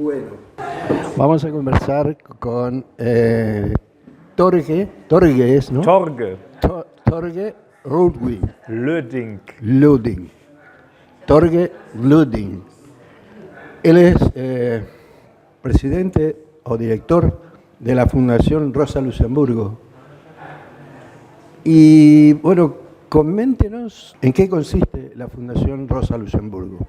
Bueno, vamos a conversar con Torge, ¿no? Torge Torge Ludding. Ludding. Torge Ludding. Él es presidente o director de la Fundación Rosa Luxemburgo. Y bueno, coméntenos en qué consiste la Fundación Rosa Luxemburgo.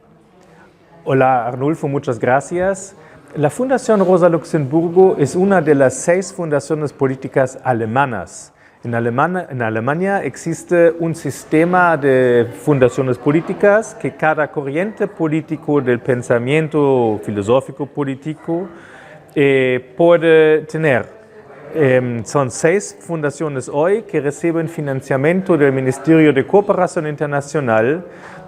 Hola Arnulfo, muchas gracias. La Fundación Rosa Luxemburgo es una de las 6 fundaciones políticas alemanas. En Alemania existe un sistema de fundaciones políticas que cada corriente político del pensamiento filosófico político puede tener. Son 6 fundaciones hoy que reciben financiamiento del Ministerio de Cooperación Internacional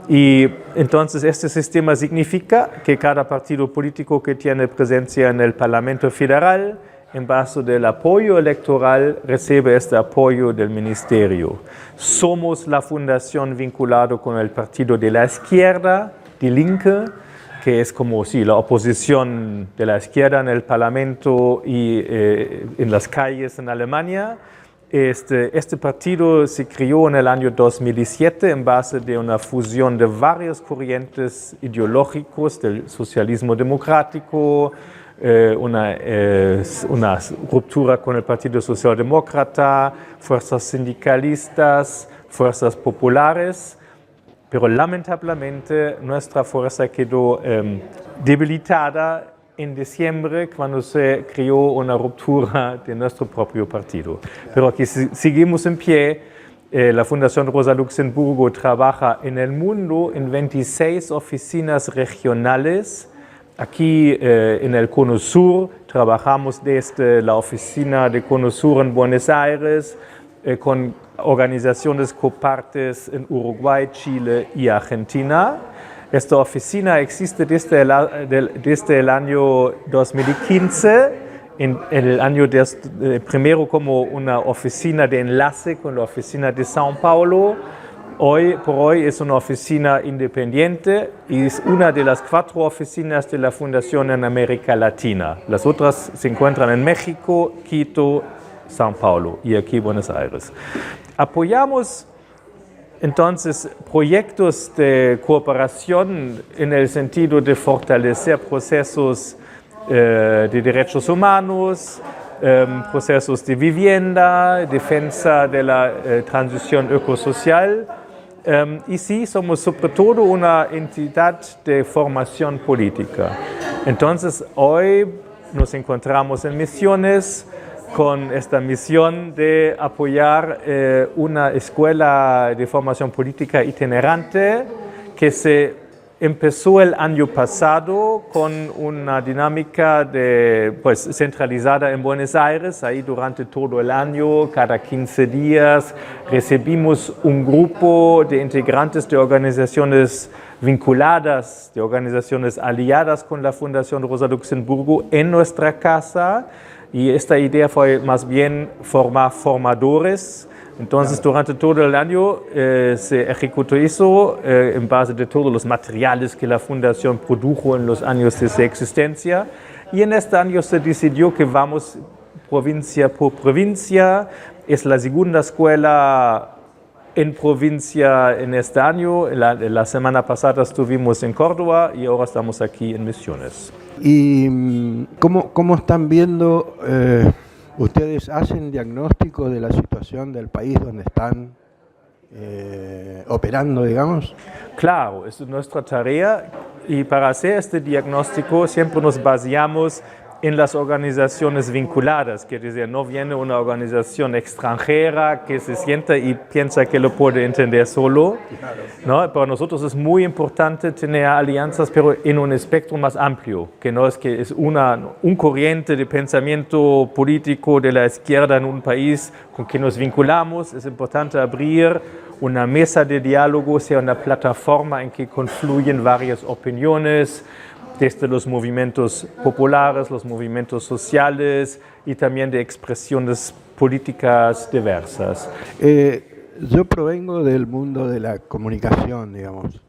y entonces este sistema significa que cada partido político que tiene presencia en el Parlamento Federal, en base del apoyo electoral, recibe este apoyo del Ministerio. Somos la fundación vinculada con el partido de la izquierda, Die Linke, que es como la oposición de la izquierda en el Parlamento y en las calles en Alemania. Este partido se creó en el año 2007 en base de una fusión de varias corrientes ideológicas del socialismo democrático, una ruptura con el Partido Socialdemócrata, fuerzas sindicalistas, fuerzas populares. Pero lamentablemente nuestra fuerza quedó debilitada en diciembre cuando se creó una ruptura de nuestro propio partido. Pero aquí seguimos en pie. La Fundación Rosa Luxemburgo trabaja en el mundo en 26 oficinas regionales. Aquí en el Cono Sur trabajamos desde la oficina de Cono Sur en Buenos Aires con organizaciones copartes en Uruguay, Chile y Argentina. Esta oficina existe desde el año 2015, en el año primero como una oficina de enlace con la oficina de São Paulo. Por hoy es una oficina independiente y es una de las 4 oficinas de la Fundación en América Latina. Las otras se encuentran en México, Quito, São Paulo y aquí Buenos Aires. Apoyamos entonces proyectos de cooperación en el sentido de fortalecer procesos de derechos humanos, procesos de vivienda, defensa de la transición ecosocial. Y sí, somos sobre todo una entidad de formación política. Entonces, hoy nos encontramos en Misiones con esta misión de apoyar una escuela de formación política itinerante que se empezó el año pasado con una dinámica centralizada en Buenos Aires. Ahí durante todo el año, cada 15 días, recibimos un grupo de integrantes de organizaciones vinculadas, de organizaciones aliadas con la Fundación Rosa Luxemburgo en nuestra casa. Y esta idea fue más bien formar formadores. Entonces, durante todo el año se ejecutó eso en base de todos los materiales que la Fundación produjo en los años de su existencia. Y en este año se decidió que vamos provincia por provincia. Es la segunda escuela en provincia en este año. La semana pasada estuvimos en Córdoba y ahora estamos aquí en Misiones. ¿Y cómo están viendo, ustedes hacen diagnóstico de la situación del país donde están operando, digamos? Claro, es nuestra tarea y para hacer este diagnóstico siempre nos basamos en las organizaciones vinculadas, que decir, no viene una organización extranjera que se sienta y piensa que lo puede entender solo, ¿no? Para nosotros es muy importante tener alianzas, pero en un espectro más amplio, que no es que es un corriente de pensamiento político de la izquierda en un país con que nos vinculamos. Es importante abrir una mesa de diálogo, sea una plataforma en que confluyen varias opiniones, desde los movimientos populares, los movimientos sociales y también de expresiones políticas diversas. Yo provengo del mundo de la comunicación, digamos,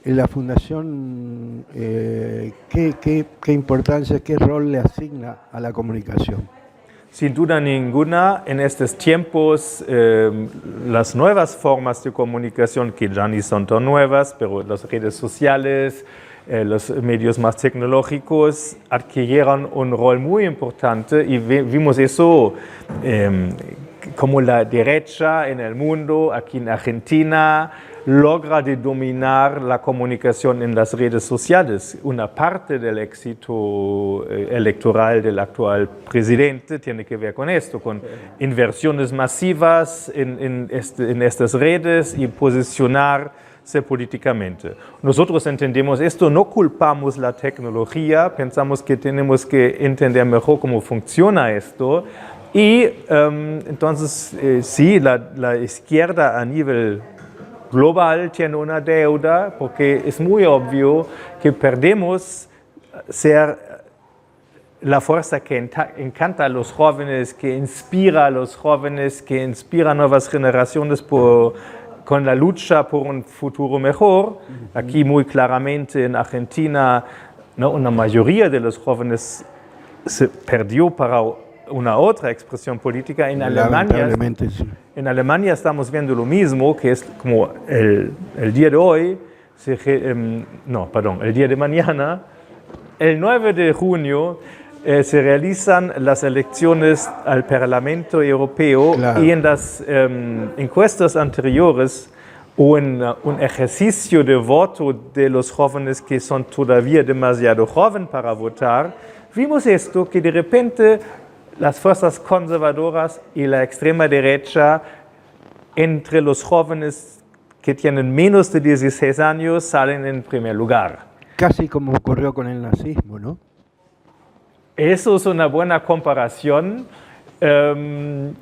En la Fundación, ¿qué importancia, qué rol le asigna a la comunicación? Sin duda ninguna, en estos tiempos, las nuevas formas de comunicación, que ya ni son tan nuevas, pero las redes sociales, los medios más tecnológicos adquirieron un rol muy importante y vimos eso como la derecha en el mundo, aquí en Argentina, logra de dominar la comunicación en las redes sociales. Una parte del éxito electoral del actual presidente tiene que ver con esto, con inversiones masivas en estas redes y posicionarse políticamente. Nosotros entendemos esto, no culpamos la tecnología, pensamos que tenemos que entender mejor cómo funciona esto y entonces sí, la izquierda a nivel global tiene una deuda porque es muy obvio que perdemos ser la fuerza que encanta a los jóvenes, que inspira a los jóvenes, que inspira a nuevas generaciones con la lucha por un futuro mejor. Aquí muy claramente en Argentina, ¿no? Una mayoría de los jóvenes se perdió para una otra expresión política. En Alemania, sí. En Alemania estamos viendo lo mismo, que es como el día de hoy, el día de mañana, el 9 de junio, se realizan las elecciones al Parlamento Europeo. Claro. Y en las encuestas anteriores hubo un ejercicio de voto de los jóvenes que son todavía demasiado jóvenes para votar. Vimos esto, que de repente las fuerzas conservadoras y la extrema derecha entre los jóvenes que tienen menos de 16 años salen en primer lugar. Casi como ocurrió con el nazismo, ¿no? Eso es una buena comparación,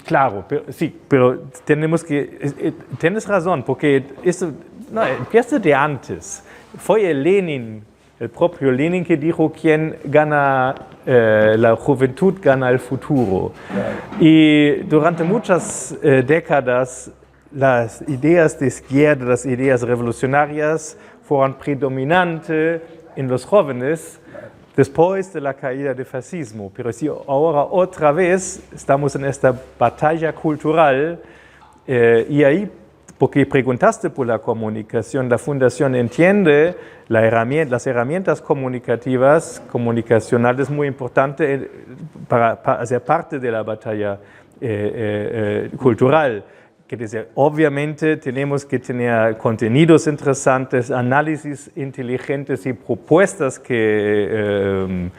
claro, pero tenemos que, tienes razón, porque esto empieza de antes. Fue el propio Lenin que dijo quien gana, la juventud gana el futuro. Y durante muchas décadas las ideas de izquierda, las ideas revolucionarias fueron predominantes en los jóvenes después de la caída del fascismo. Pero si ahora otra vez estamos en esta batalla cultural y ahí, porque preguntaste por la comunicación, la Fundación entiende las herramientas comunicacionales muy importantes para hacer parte de la batalla cultural. Que decir, obviamente tenemos que tener contenidos interesantes, análisis inteligentes y propuestas que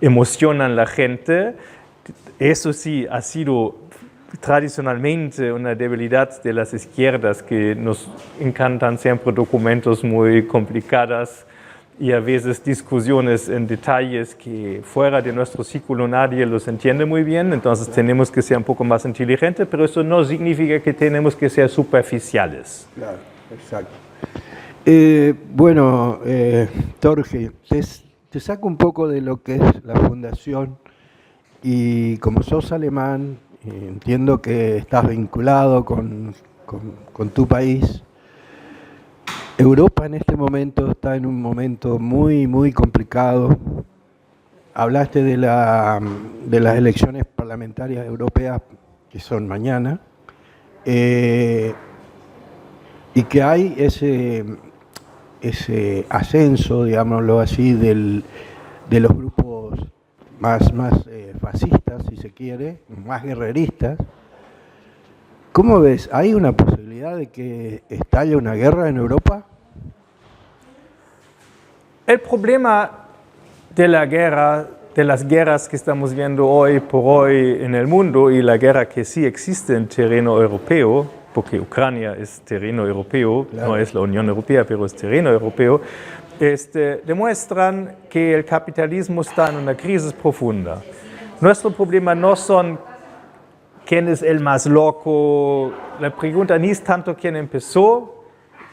emocionan a la gente. Eso sí ha sido tradicionalmente una debilidad de las izquierdas, que nos encantan siempre documentos muy complicados y a veces discusiones en detalles que fuera de nuestro círculo nadie los entiende muy bien, entonces tenemos que ser un poco más inteligentes, pero eso no significa que tenemos que ser superficiales. Claro, exacto. Jorge, te saco un poco de lo que es la Fundación y como sos alemán, entiendo que estás vinculado con tu país. Europa en este momento está en un momento muy, muy complicado. Hablaste de las elecciones parlamentarias europeas que son mañana y que hay ese ascenso, digámoslo así, de los grupos más fascistas, si se quiere, más guerreristas. ¿Cómo ves? ¿Hay una posibilidad de que estalle una guerra en Europa? El problema de la guerra, de las guerras que estamos viendo hoy por hoy en el mundo y la guerra que sí existe en terreno europeo, porque Ucrania es terreno europeo, claro. No es la Unión Europea, pero es terreno europeo, demuestran que el capitalismo está en una crisis profunda. Nuestro problema no son quién es el más loco, la pregunta ni es tanto quién empezó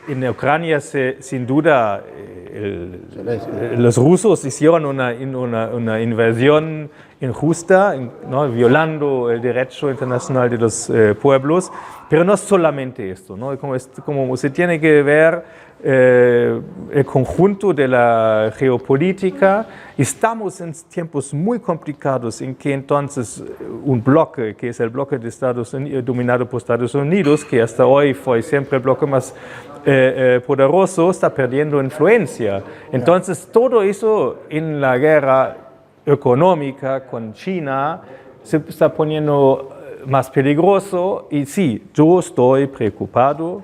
en Ucrania sin duda los rusos hicieron una invasión injusta, ¿no? Violando el derecho internacional de los pueblos, pero no solamente esto, ¿no? Como se tiene que ver el conjunto de la geopolítica. Estamos en tiempos muy complicados en que entonces un bloque, que es el bloque de Estados Unidos, dominado por Estados Unidos, que hasta hoy fue siempre el bloque más poderoso, está perdiendo influencia. Entonces todo eso en la guerra económica con China se está poniendo más peligroso y sí, yo estoy preocupado.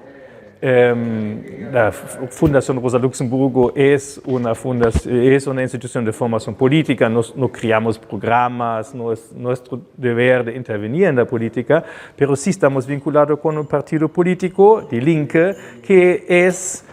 La Fundación Rosa Luxemburgo es una institución de formación política, no creamos programas, no es nuestro deber de intervenir en la política, pero sí estamos vinculados con un partido político, Die Linke, que es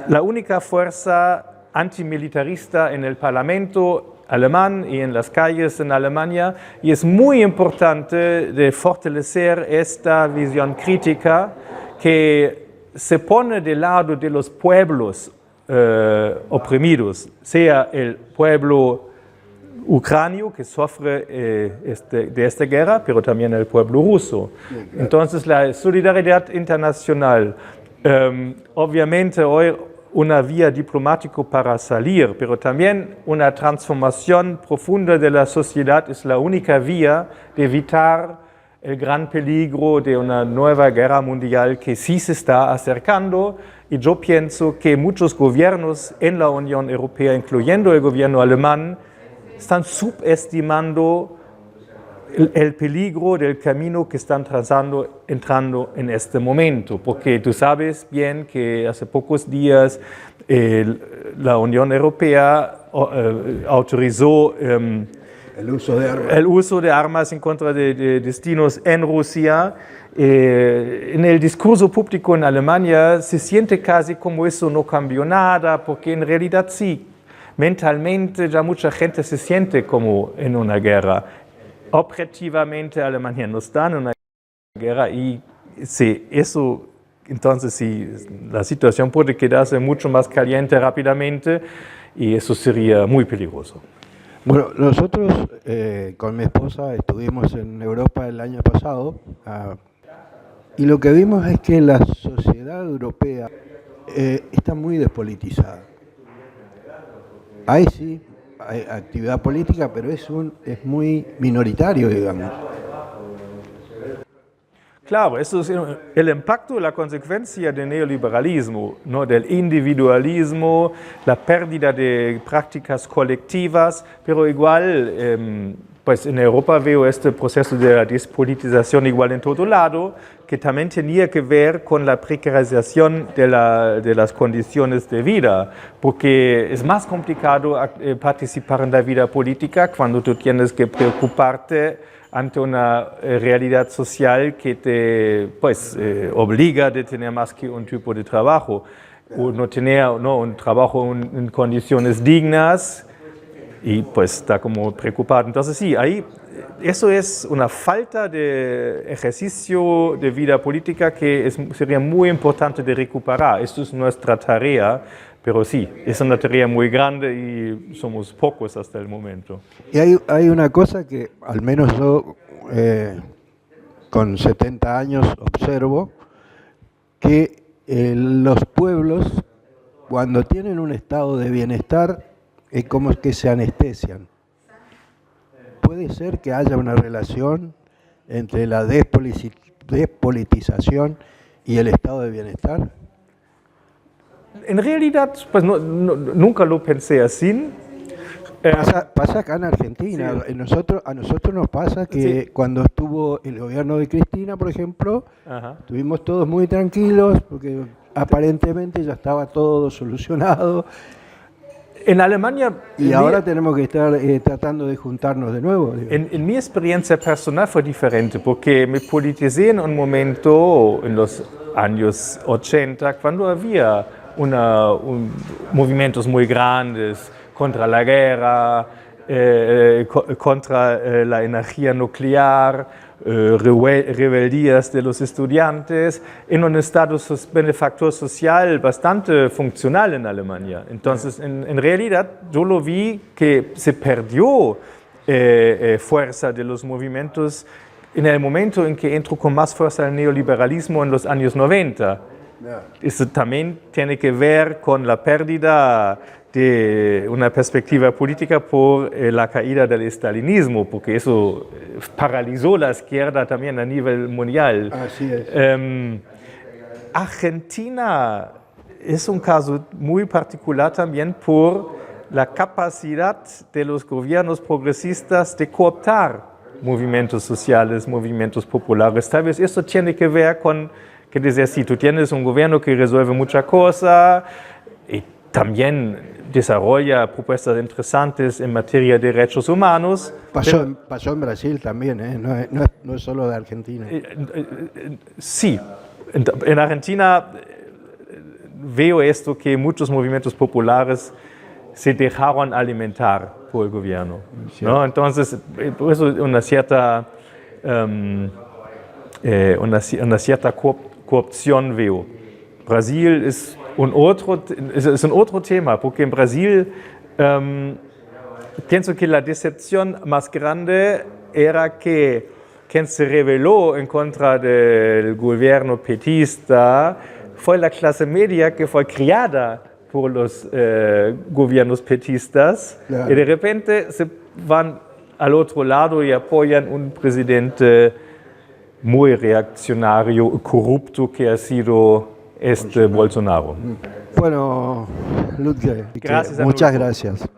la única fuerza antimilitarista en el Parlamento alemán y en las calles en Alemania, y es muy importante de fortalecer esta visión crítica que se pone del lado de los pueblos oprimidos, sea el pueblo ucranio que sufre de esta guerra, pero también el pueblo ruso. Entonces la solidaridad internacional, obviamente hoy una vía diplomática para salir, pero también una transformación profunda de la sociedad es la única vía de evitar el gran peligro de una nueva guerra mundial que sí se está acercando, y yo pienso que muchos gobiernos en la Unión Europea, incluyendo el gobierno alemán, están subestimando el peligro del camino que están entrando en este momento, porque tú sabes bien que hace pocos días la Unión Europea autorizó el uso de armas en contra de destinos en Rusia. En el discurso público en Alemania se siente casi como eso no cambió nada, porque en realidad sí, mentalmente ya mucha gente se siente como en una guerra. Objetivamente Alemania no está en una guerra y sí, eso, entonces sí, la situación puede quedarse mucho más caliente rápidamente y eso sería muy peligroso. Bueno, nosotros con mi esposa estuvimos en Europa el año pasado y lo que vimos es que la sociedad europea está muy despolitizada. Ahí sí hay actividad política, pero es muy minoritario, digamos. Claro, eso es el impacto, la consecuencia del neoliberalismo, ¿no? Del individualismo, la pérdida de prácticas colectivas, pero igual, pues en Europa veo este proceso de la despolitización igual en todo lado, que también tenía que ver con la precarización de las condiciones de vida, porque es más complicado participar en la vida política cuando tú tienes que preocuparte ante una realidad social que te obliga a tener más que un tipo de trabajo, o no tener un trabajo en condiciones dignas y pues está como preocupado. Entonces sí, ahí eso es una falta de ejercicio de vida política que sería muy importante de recuperar. Esto es nuestra tarea. Pero sí, es una tarea muy grande y somos pocos hasta el momento. Y hay una cosa que al menos yo con 70 años observo, que los pueblos cuando tienen un estado de bienestar es como que se anestesian. ¿Puede ser que haya una relación entre la despolitización y el estado de bienestar? En realidad, pues nunca lo pensé así. Pasa acá en Argentina. Sí. A nosotros nos pasa que sí, cuando estuvo el gobierno de Cristina, por ejemplo, estuvimos todos muy tranquilos porque aparentemente ya estaba todo solucionado. En Alemania... Y ahora tenemos que estar tratando de juntarnos de nuevo. En mi experiencia personal fue diferente porque me politicé en un momento, en los años 80, cuando había movimientos muy grandes contra la guerra, contra la energía nuclear, rebeldías de los estudiantes, en un estado benefactor social bastante funcional en Alemania. Entonces, en realidad, yo lo vi que se perdió fuerza de los movimientos en el momento en que entró con más fuerza el neoliberalismo en los años 90. Eso también tiene que ver con la pérdida de una perspectiva política por la caída del estalinismo, porque eso paralizó la izquierda también a nivel mundial. Así es. Argentina es un caso muy particular también por la capacidad de los gobiernos progresistas de cooptar movimientos sociales, movimientos populares. Tal vez esto tiene que ver con que decir, si tú tienes un gobierno que resuelve mucha cosa y también desarrolla propuestas interesantes en materia de derechos humanos. Pasó en Brasil también, ¿eh? No es solo de Argentina. Sí, en Argentina veo esto que muchos movimientos populares se dejaron alimentar por el gobierno, ¿no? Entonces, por eso una cierta coopción veo. Brasil es un otro tema, porque en Brasil pienso que la decepción más grande era que quien se rebeló en contra del gobierno petista fue la clase media que fue criada por los gobiernos petistas, claro. Y de repente se van al otro lado y apoyan un presidente muy reaccionario, corrupto que ha sido Bolsonaro. Bueno, Ludger, gracias, muchas gracias.